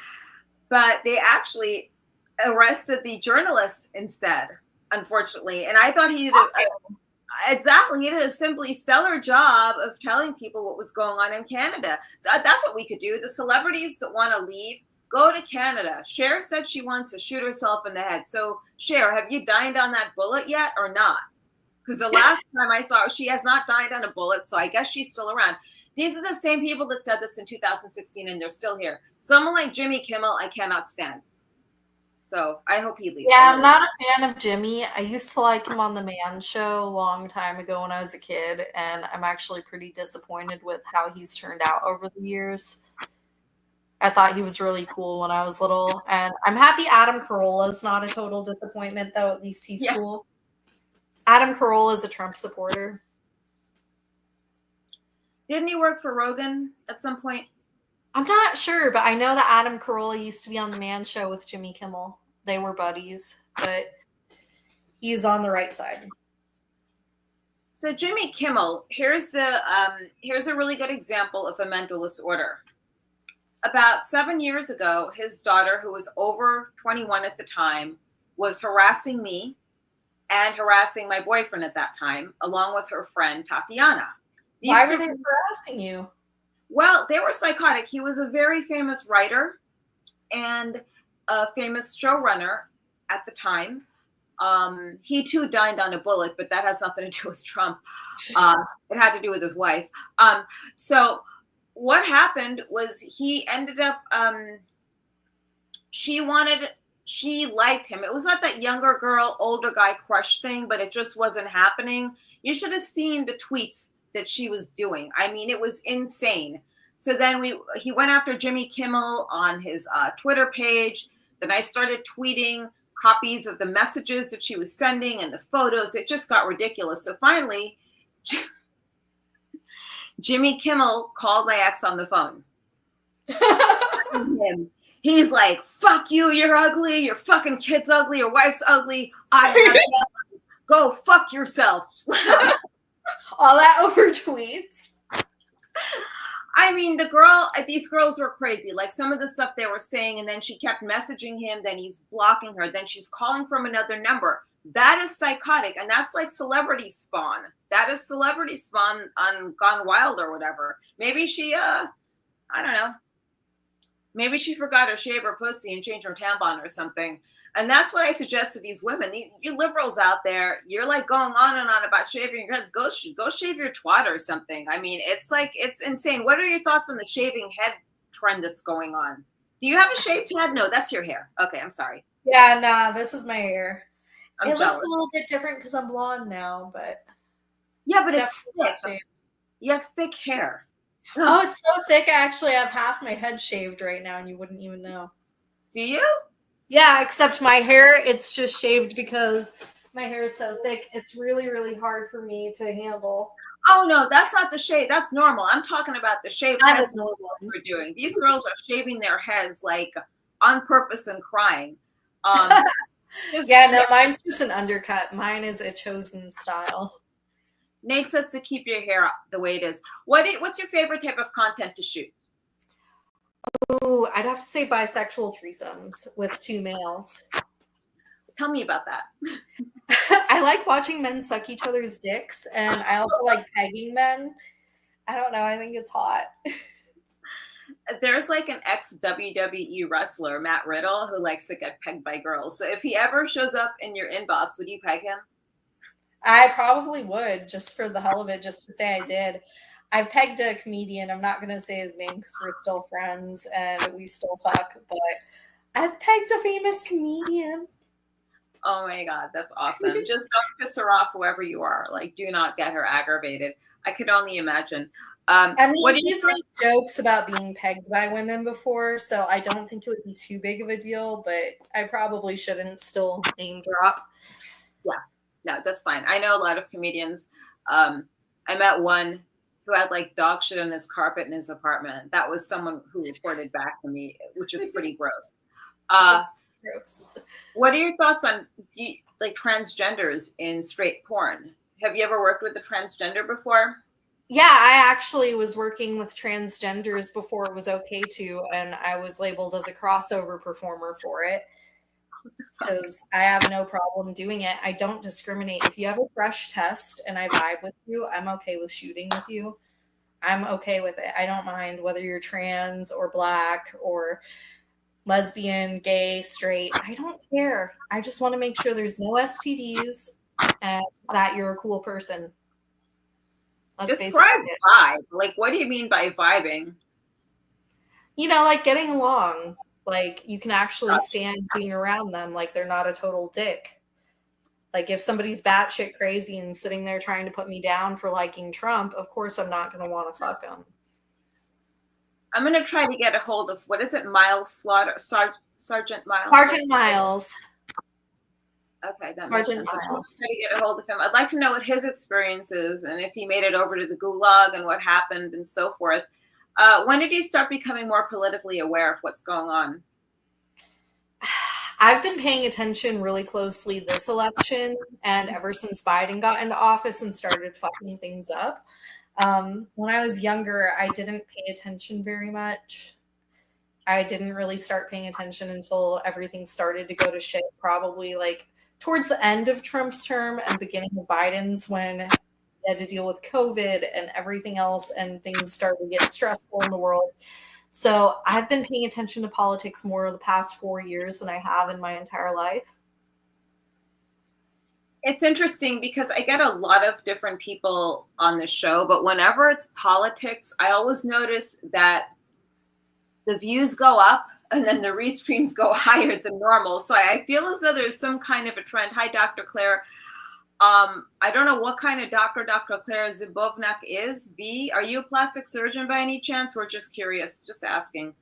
But they actually arrested the journalist instead, unfortunately. And I thought he did he did a simply stellar job of telling people what was going on in Canada. So that's what we could do. The celebrities that want to leave, go to Canada. Cher said she wants to shoot herself in the head. So Cher, have you dined on that bullet yet or not? Because the last time I saw her, she has not died on a bullet. So I guess she's still around. These are the same people that said this in 2016, and they're still here. Someone like Jimmy Kimmel, I cannot stand. So I hope he leaves. Yeah, I'm not a fan of Jimmy. I used to like him on The Man Show a long time ago when I was a kid, and I'm actually pretty disappointed with how he's turned out over the years. I thought he was really cool when I was little, and I'm happy Adam Carolla's not a total disappointment, though. At least he's cool. Adam Carolla is a Trump supporter. Didn't he work for Rogan at some point? I'm not sure, but I know that Adam Carolla used to be on The Man Show with Jimmy Kimmel. They were buddies, but he's on the right side. So Jimmy Kimmel, here's a really good example of a mental disorder. About 7 years ago, his daughter, who was over 21 at the time, was harassing me and harassing my boyfriend at that time, along with her friend Tatiana. Why were they harassing you? Well, they were psychotic. He was a very famous writer and a famous showrunner at the time. He too dined on a bullet, but that has nothing to do with Trump. It had to do with his wife. So what happened was he ended up, she liked him. It was not that younger girl, older guy crush thing, but it just wasn't happening. You should have seen the tweets that she was doing. I mean, it was insane. So then he went after Jimmy Kimmel on his Twitter page. Then I started tweeting, copies of the messages that she was sending and the photos. It just got ridiculous. So finally, Jimmy Kimmel called my ex on the phone. He's like, fuck you, you're ugly, your fucking kid's ugly, your wife's ugly, go fuck yourselves. All that over tweets. I mean, these girls were crazy. Like some of the stuff they were saying, and then she kept messaging him, then he's blocking her, then she's calling from another number. That is psychotic, and that's like celebrity spawn. That is celebrity spawn on Gone Wild or whatever. Maybe she, I don't know. Maybe she forgot to shave her pussy and change her tampon or something. And that's what I suggest to these women. You liberals out there, you're like going on and on about shaving your heads. Go shave your twat or something. I mean, it's insane. What are your thoughts on the shaving head trend that's going on? Do you have a shaved head? No, that's your hair. Okay, I'm sorry. Yeah, nah, this is my hair. I'm it jealous. Looks a little bit different because I'm blonde now, but yeah, but it's thick. You have thick hair. Oh, it's so thick. I actually have half my head shaved right now, and you wouldn't even know. Do you? Yeah, except my hair, it's just shaved because my hair is so thick. It's really, really hard for me to handle. Oh, no, that's not the shave. That's normal. I'm talking about the shaved heads we're doing. These girls are shaving their heads like on purpose and crying. Yeah, no, mine's just an undercut. Mine is a chosen style. Nate says to keep your hair the way it is. What's your favorite type of content to shoot? Oh, I'd have to say bisexual threesomes with two males. Tell me about that. I like watching men suck each other's dicks, and I also like pegging men. I don't know. I think it's hot. There's like an ex-WWE wrestler, Matt Riddle, who likes to get pegged by girls. So if he ever shows up in your inbox, would you peg him? I probably would, just for the hell of it, just to say I did. I've pegged a comedian. I'm not going to say his name because we're still friends and we still fuck, but I've pegged a famous comedian. Oh my God, that's awesome. Just don't piss her off, whoever you are. Like, do not get her aggravated. I could only imagine. I mean, he's made jokes about being pegged by women before, so I don't think it would be too big of a deal, but I probably shouldn't still name drop. Yeah, no, that's fine. I know a lot of comedians. I met one who had like dog shit on his carpet in his apartment. That was someone who reported back to me, which is pretty gross. Gross. What are your thoughts on like transgenders in straight porn? Have you ever worked with a transgender before? Yeah, I actually was working with transgenders before it was okay to, and I was labeled as a crossover performer for it because I have no problem doing it. I don't discriminate. If you have a fresh test and I vibe with you, I'm okay with shooting with you. I'm okay with it. I don't mind whether you're trans or black or lesbian, gay, straight. I don't care. I just want to make sure there's no STDs and that you're a cool person. Describe vibe. Like, what do you mean by vibing? You know, like getting along. Like, you can actually stand being around them. Like, they're not a total dick. Like, if somebody's batshit crazy and sitting there trying to put me down for liking Trump, of course I'm not going to want to fuck them. I'm going to try to get a hold of, what is it, Miles Slaughter? Sergeant Miles? Sergeant Miles. Okay, that Sergeant makes sense. Miles. Try to get a hold of him. I'd like to know what his experience is and if he made it over to the Gulag and what happened and so forth. When did you start becoming more politically aware of what's going on? I've been paying attention really closely this election and ever since Biden got into office and started fucking things up. When I was younger, I didn't pay attention very much. I didn't really start paying attention until everything started to go to shit, probably like towards the end of Trump's term and beginning of Biden's, when he had to deal with COVID and everything else and things started to get stressful in the world. So I've been paying attention to politics more the past 4 years than I have in my entire life. It's interesting because I get a lot of different people on the show, but whenever it's politics, I always notice that the views go up and then the restreams go higher than normal. So I feel as though there's some kind of a trend. Hi, Dr. Claire. I don't know what kind of doctor Dr. Claire Zibovnak is. B, are you a plastic surgeon by any chance? We're just curious, just asking.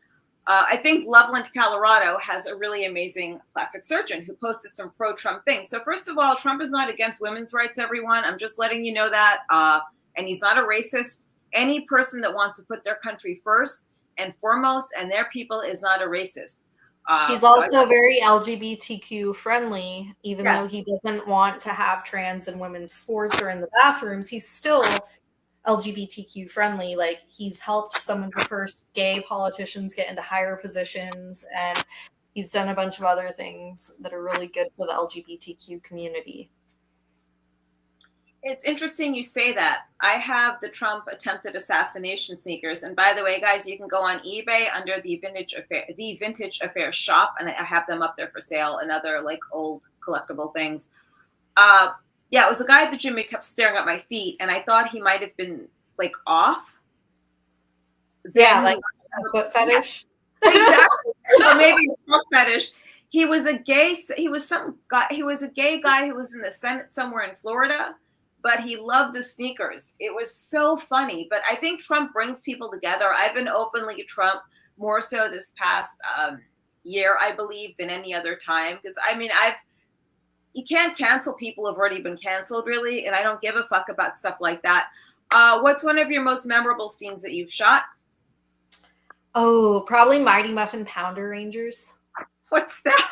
I think Loveland, Colorado has a really amazing plastic surgeon who posted some pro-Trump things. So first of all, Trump is not against women's rights, everyone. I'm just letting you know that. And he's not a racist. Any person that wants to put their country first and foremost and their people is not a racist. He's also very LGBTQ friendly, even Yes. though he doesn't want to have trans in women's sports or in the bathrooms. He's still LGBTQ friendly. Like, he's helped some of the first gay politicians get into higher positions, and he's done a bunch of other things that are really good for the LGBTQ community. It's interesting you say that. I have the Trump attempted assassination sneakers, and by the way, guys, you can go on eBay under the Vintage Affair shop, and I have them up there for sale and other like old collectible things. Yeah, it was a guy at the gym who kept staring at my feet, and I thought he might have been like off. Yeah, like a foot fetish. Exactly. Or maybe a foot fetish. He was a gay guy who was in the Senate somewhere in Florida, but he loved the sneakers. It was so funny. But I think Trump brings people together. I've been openly Trump more so this past year, I believe, than any other time. Because I mean, you can't cancel people who've already been canceled, really, and I don't give a fuck about stuff like that. What's one of your most memorable scenes that you've shot? Oh, probably Mighty Muffin Pounder Rangers. What's that?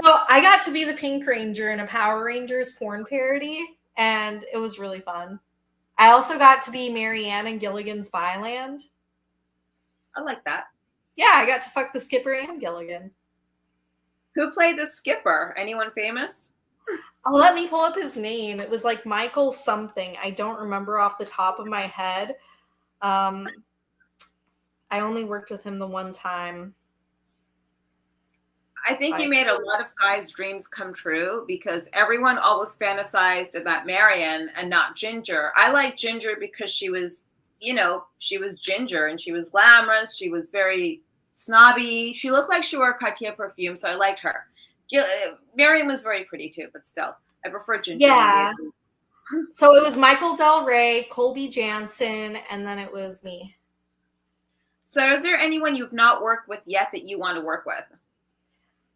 So I got to be the Pink Ranger in a Power Rangers porn parody, and it was really fun. I also got to be Marianne in Gilligan's Byland. I like that. Yeah, I got to fuck the skipper and Gilligan. Who played the skipper? Anyone famous? Oh, let me pull up his name. It was like Michael something. I don't remember off the top of my head. I only worked with him the one time. I think he made a lot of guys' dreams come true because everyone always fantasized about Marianne and not Ginger. I like Ginger because she was, she was Ginger and she was glamorous. She was very snobby. She looked like she wore Cartier perfume, so I liked her. Marianne was very pretty too, but still, I prefer Ginger. Yeah. So it was Michael Del Rey, Colby Jansen, and then it was me. So is there anyone you've not worked with yet that you want to work with?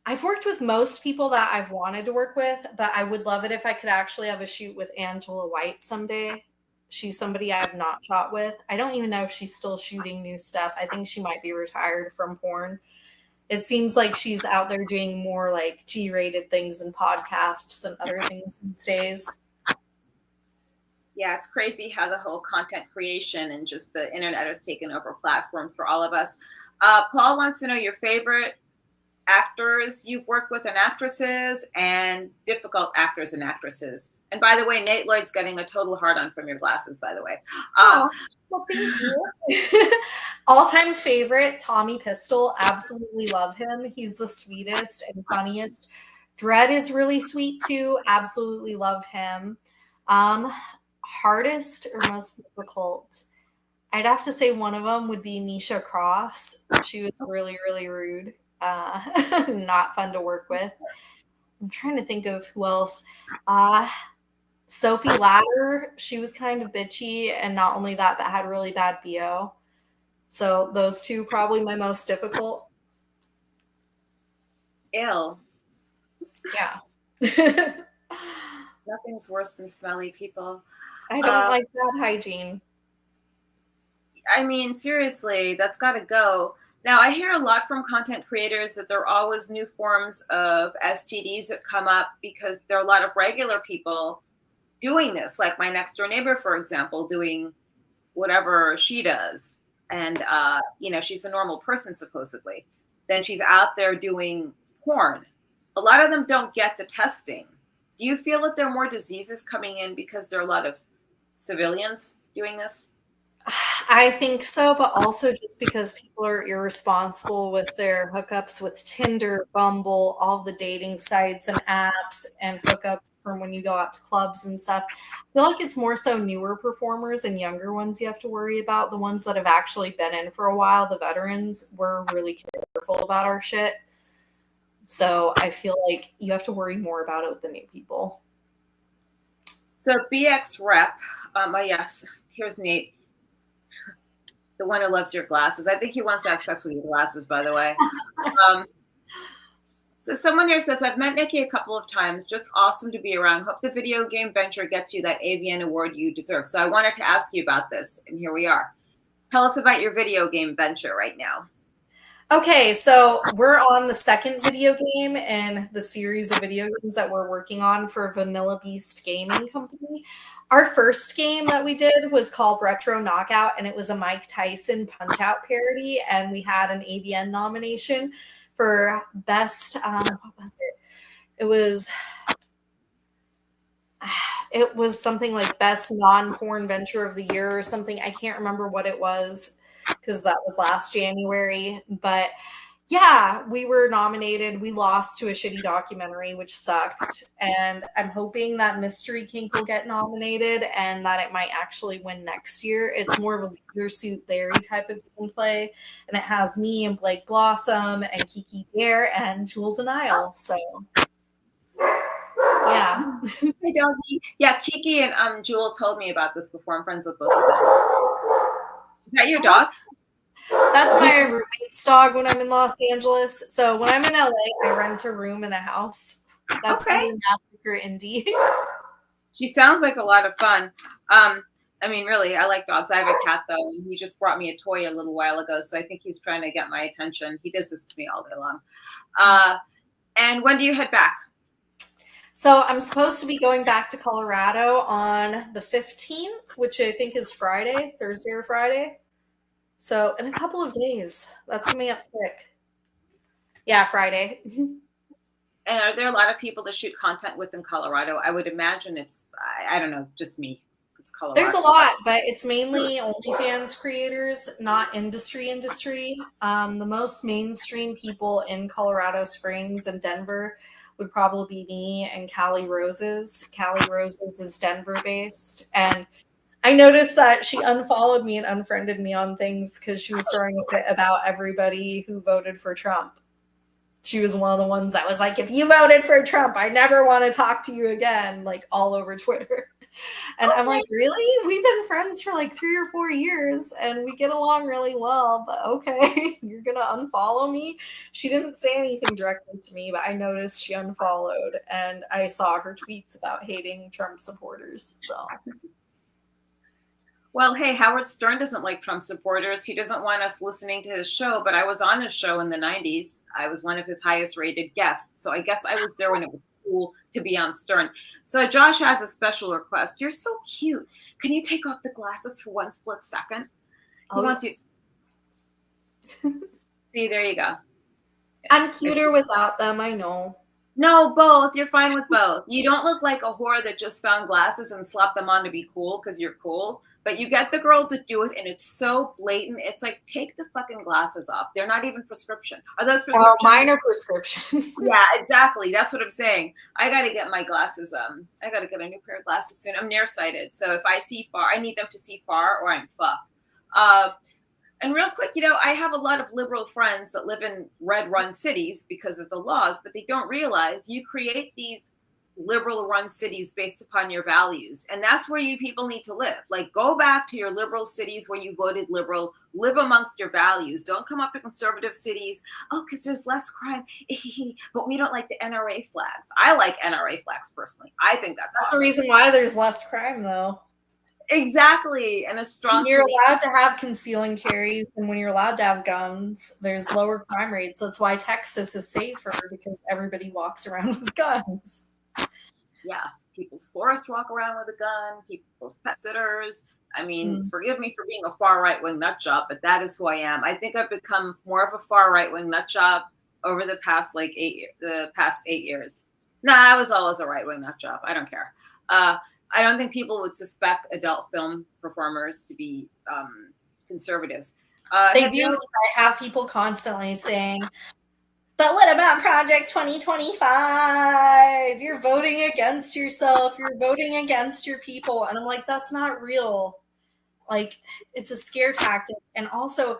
I've worked with most people that I've wanted to work with, but I would love it if I could actually have a shoot with Angela White someday. She's somebody I have not shot with. I don't even know if she's still shooting new stuff. I think she might be retired from porn. It seems like she's out there doing more like G-rated things and podcasts and other things these days. Yeah, it's crazy how the whole content creation and just the internet has taken over platforms for all of us. Paul wants to know your favorite actors you've worked with and actresses, and difficult actors and actresses. And by the way, Nate Lloyd's getting a total hard-on from your glasses, by the way. Well, thank you. All-time favorite, Tommy Pistol. Absolutely love him. He's the sweetest and funniest. Dredd is really sweet, too. Absolutely love him. Hardest or most difficult? I'd have to say one of them would be Nisha Cross. She was really, really rude. Not fun to work with. I'm trying to think of who else. Sophie Ladder, she was kind of bitchy, and not only that, but had really bad BO. So those two probably my most difficult. Ill. Yeah. Nothing's worse than smelly people. I don't like that hygiene. I mean, seriously, that's got to go. Now, I hear a lot from content creators that there are always new forms of STDs that come up because there are a lot of regular people doing this, like my next door neighbor, for example, doing whatever she does. And, she's a normal person, supposedly. Then she's out there doing porn. A lot of them don't get the testing. Do you feel that there are more diseases coming in because there are a lot of civilians doing this? I think so, but also just because people are irresponsible with their hookups with Tinder, Bumble, all the dating sites and apps and hookups from when you go out to clubs and stuff. I feel like it's more so newer performers and younger ones you have to worry about. The ones that have actually been in for a while, the veterans, we're really careful about our shit. So I feel like you have to worry more about it with the new people. So BX Rep, yes, here's Nate. The one who loves your glasses. I think he wants to have sex with your glasses, by the way. So someone here says, I've met Nickey a couple of times. Just awesome to be around. Hope the video game venture gets you that AVN award you deserve. So I wanted to ask you about this, and here we are. Tell us about your video game venture right now. Okay, so we're on the second video game in the series of video games that we're working on for Vanilla Beast Gaming Company. Our first game that we did was called Retro Knockout, and it was a Mike Tyson Punch-Out parody, and we had an AVN nomination for best, what was it? It was something like best non-porn venture of the year or something. I can't remember what it was because that was last January. But yeah, we were nominated. We lost to a shitty documentary, which sucked. And I'm hoping that Mystery Kink will get nominated and that it might actually win next year. It's more of a Leisure Suit Larry type of gameplay. And it has me and Blake Blossom and Kiki Dare and Jewel Denial. So yeah. Hey, doggy. Yeah, Kiki and Jewel told me about this before. I'm friends with both of them. Is that your dog? That's my roommate's dog when I'm in Los Angeles. So when I'm in LA, I rent a room in a house. That's okay. Massacre Indie. She sounds like a lot of fun. I mean, really, I like dogs. I have a cat, though, and he just brought me a toy a little while ago, so I think he's trying to get my attention. He does this to me all day long. And when do you head back? So I'm supposed to be going back to Colorado on the 15th, which I think is Friday, Thursday or Friday. So in a couple of days. That's coming up quick. Yeah, Friday. And are there a lot of people to shoot content with in Colorado? I would imagine it's, I don't know, just me. It's Colorado. There's a lot, but it's mainly OnlyFans creators, not industry. The most mainstream people in Colorado Springs and Denver would probably be me and Callie Roses. Callie Roses is Denver based. And I noticed that she unfollowed me and unfriended me on things because she was throwing a fit about everybody who voted for Trump. She was one of the ones that was like, if you voted for Trump, I never want to talk to you again, like all over Twitter. And I'm like, really? We've been friends for like 3 or 4 years and we get along really well, but okay, you're going to unfollow me? She didn't say anything directly to me, but I noticed she unfollowed and I saw her tweets about hating Trump supporters. So, well, hey, Howard Stern doesn't like Trump supporters. He doesn't want us listening to his show, but I was on his show in the 90s. I was one of his highest rated guests. So I guess I was there when it was cool to be on Stern. So Josh has a special request. You're so cute. Can you take off the glasses for one split second? He wants you. See, there you go. I'm cuter without them, I know. No, both. You're fine with both. You don't look like a whore that just found glasses and slapped them on to be cool because you're cool. But you get the girls that do it, and it's so blatant. It's like, take the fucking glasses off. They're not even prescription. Are those prescription? Oh, mine are prescription. Yeah, exactly. That's what I'm saying. I got to get my glasses. I got to get a new pair of glasses soon. I'm nearsighted. So if I see far, I need them to see far or I'm fucked. And real quick, I have a lot of liberal friends that live in red-run cities because of the laws, but they don't realize you create these liberal-run cities based upon your values. And that's where you people need to live. Like, go back to your liberal cities where you voted liberal, live amongst your values. Don't come up to conservative cities, because there's less crime, but we don't like the NRA flags. I like NRA flags personally. I think that's awesome. The reason why there's less crime, though. Exactly. And a strong... When you're allowed to have concealing carries and when you're allowed to have guns, there's lower crime rates. That's why Texas is safer, because everybody walks around with guns. Yeah, people's forests walk around with a gun, people's pet sitters. I mean, forgive me for being a far right-wing nut job, but that is who I am. I think I've become more of a far right-wing nut job over the past 8 years. No, I was always a right-wing nut job. I don't care. I don't think people would suspect adult film performers to be conservatives. They do. I have people constantly saying, but what about Project 2025? You're voting against yourself. You're voting against your people. And I'm like, that's not real. Like, it's a scare tactic. And also,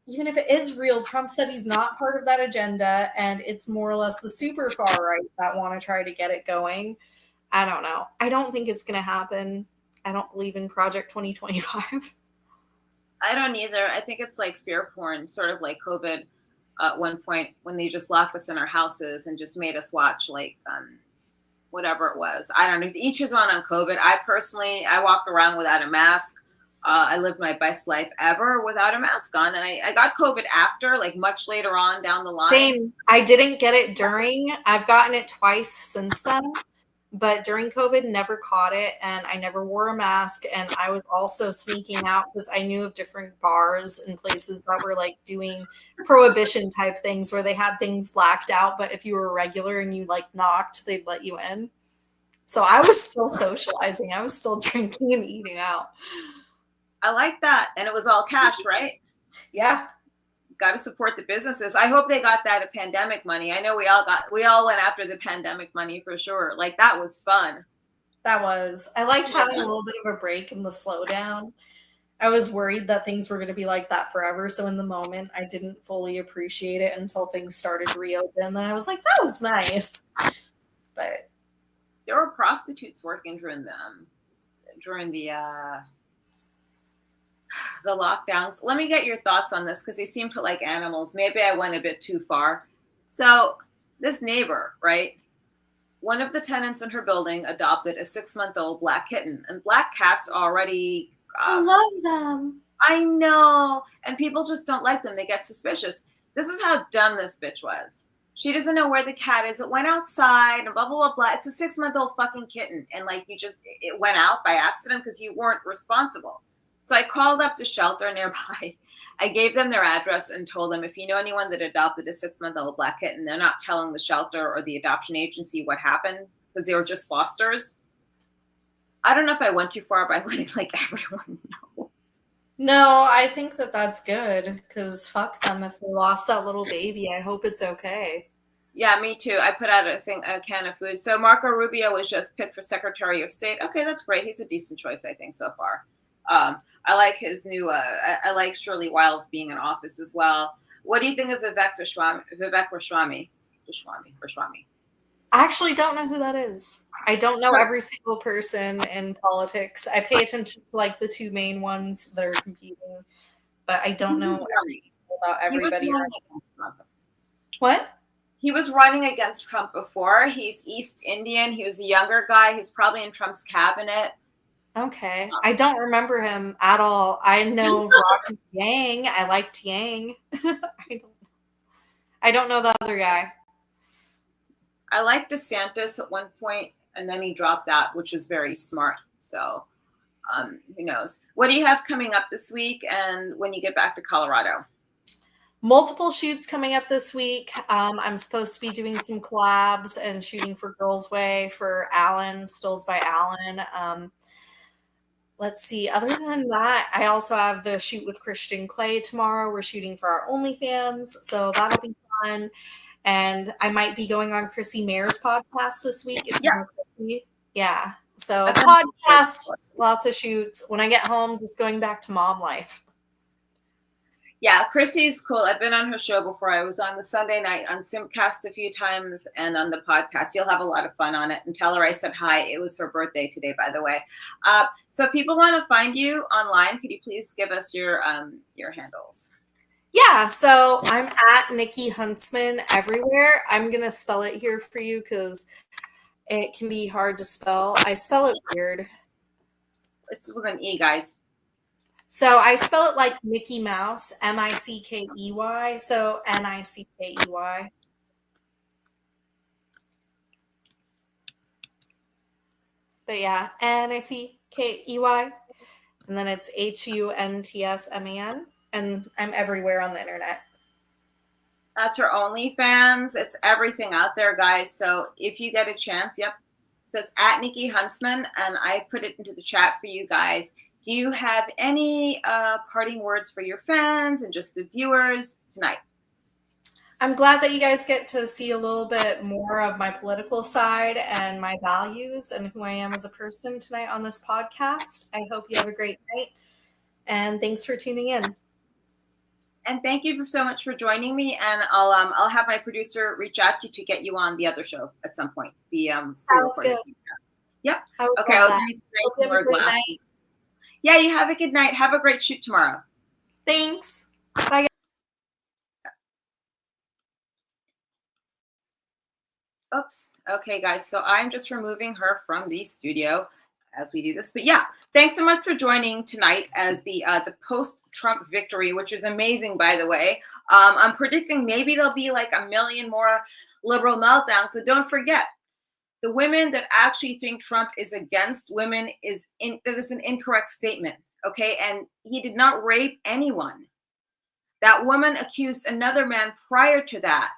even if it is real, Trump said he's not part of that agenda. And it's more or less the super far right that want to try to get it going. I don't know. I don't think it's going to happen. I don't believe in Project 2025. I don't either. I think it's like fear porn, sort of like COVID at one point when they just locked us in our houses and just made us watch like whatever it was. I don't know. Each is on COVID. I walked around without a mask. I lived my best life ever without a mask on. And I got COVID after, like much later on down the line. Same. I didn't get it during. I've gotten it twice since then. But during COVID, never caught it, and I never wore a mask. And I was also sneaking out because I knew of different bars and places that were like doing prohibition type things where they had things blacked out. But if you were a regular and you like knocked, they'd let you in. So I was still socializing. I was still drinking and eating out. I like that. And it was all cash, right? Yeah. Got to support the businesses. I hope they got that pandemic money. I know we all went after the pandemic money for sure. Like that was fun. That was. I liked having a little bit of a break in the slowdown. I was worried that things were going to be like that forever. So in the moment, I didn't fully appreciate it until things started to reopen. And I was like, that was nice. But there were prostitutes working during the lockdowns. Let me get your thoughts on this because they seem to like animals. Maybe I went a bit too far. So this neighbor, right? One of the tenants in her building adopted a 6-month-old black kitten, and black cats already. I love them. I know. And people just don't like them. They get suspicious. This is how dumb this bitch was. She doesn't know where the cat is. It went outside and blah, blah, blah, blah. It's a 6-month-old fucking kitten. And like it went out by accident because you weren't responsible. So I called up the shelter nearby. I gave them their address and told them, if you know anyone that adopted a 6-month-old black kitten, they're not telling the shelter or the adoption agency what happened because they were just fosters. I don't know if I went too far by letting like everyone know. No, I think that that's good because fuck them if they lost that little baby. I hope it's okay. Yeah, me too. I put out a can of food. So Marco Rubio was just picked for Secretary of State. Okay, that's great. He's a decent choice, I think, so far. I like his new. I like Shirley Wiles being in office as well. What do you think of Vivek Ramaswamy? I actually don't know who that is. I don't know every single person in politics. I pay attention to like the two main ones that are competing, but I don't know about everybody. What? He was running against Trump before. He's East Indian. He was a younger guy. He's probably in Trump's cabinet. Okay. I don't remember him at all. I know Roger Yang. I liked Yang. I don't know the other guy. I liked DeSantis at one point, and then he dropped out, which was very smart. So who knows? What do you have coming up this week and when you get back to Colorado? Multiple shoots coming up this week. I'm supposed to be doing some collabs and shooting for Girls Way for Alan, Stills by Alan. Let's see. Other than that, I also have the shoot with Christian Clay tomorrow. We're shooting for our OnlyFans, so that'll be fun. And I might be going on Chrissy Mayer's podcast this week. If you know Chrissy. Yeah. So podcasts, lots of shoots. When I get home, just going back to mom life. Yeah, Chrissy's cool. I've been on her show before. I was on the Sunday night on Simcast a few times and on the podcast. You'll have a lot of fun on it. And tell her I said hi. It was her birthday today, by the way. So people want to find you online. Could you please give us your handles? Yeah, so I'm at Nickey Huntsman everywhere. I'm going to spell it here for you because it can be hard to spell. I spell it weird. It's with an E, guys. So I spell it like Mickey Mouse, Mickey. So Nickey. But yeah, Nickey. And then it's Huntsman. And I'm everywhere on the internet. That's her OnlyFans. It's everything out there, guys. So if you get a chance, So it's at Nickey Huntsman, and I put it into the chat for you guys. Do you have any parting words for your fans and just the viewers tonight? I'm glad that you guys get to see a little bit more of my political side and my values and who I am as a person tonight on this podcast. I hope you have a great night, and thanks for tuning in. And thank you so much for joining me. And I'll have my producer reach out to you to get you on the other show at some point. The Sounds good. Yep. Okay. I'll do night. Yeah, you have a good night. Have a great shoot tomorrow. Thanks. Bye. Oops. Okay, guys. So I'm just removing her from the studio as we do this. But yeah, thanks so much for joining tonight as the post-Trump victory, which is amazing, by the way. I'm predicting maybe there'll be like a million more liberal meltdowns. So don't forget, the women that actually think Trump is against women that is an incorrect statement. Okay, and he did not rape anyone. That woman accused another man prior to that.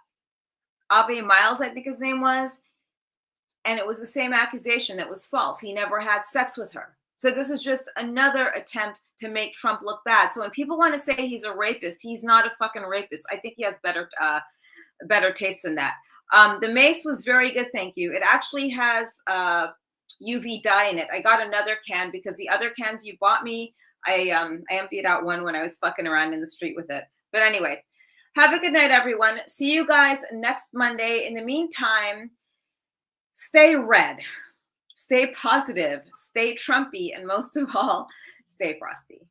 Ave Miles, I think his name was, and it was the same accusation that was false. He never had sex with her. So this is just another attempt to make Trump look bad. So when people want to say he's a rapist, he's not a fucking rapist. I think he has better taste than that. The mace was very good, thank you. It actually has UV dye in it. I got another can because the other cans you bought me, I emptied out one when I was fucking around in the street with it. But anyway, have a good night, everyone. See you guys next Monday. In the meantime, stay red, stay positive, stay Trumpy, and most of all, stay frosty.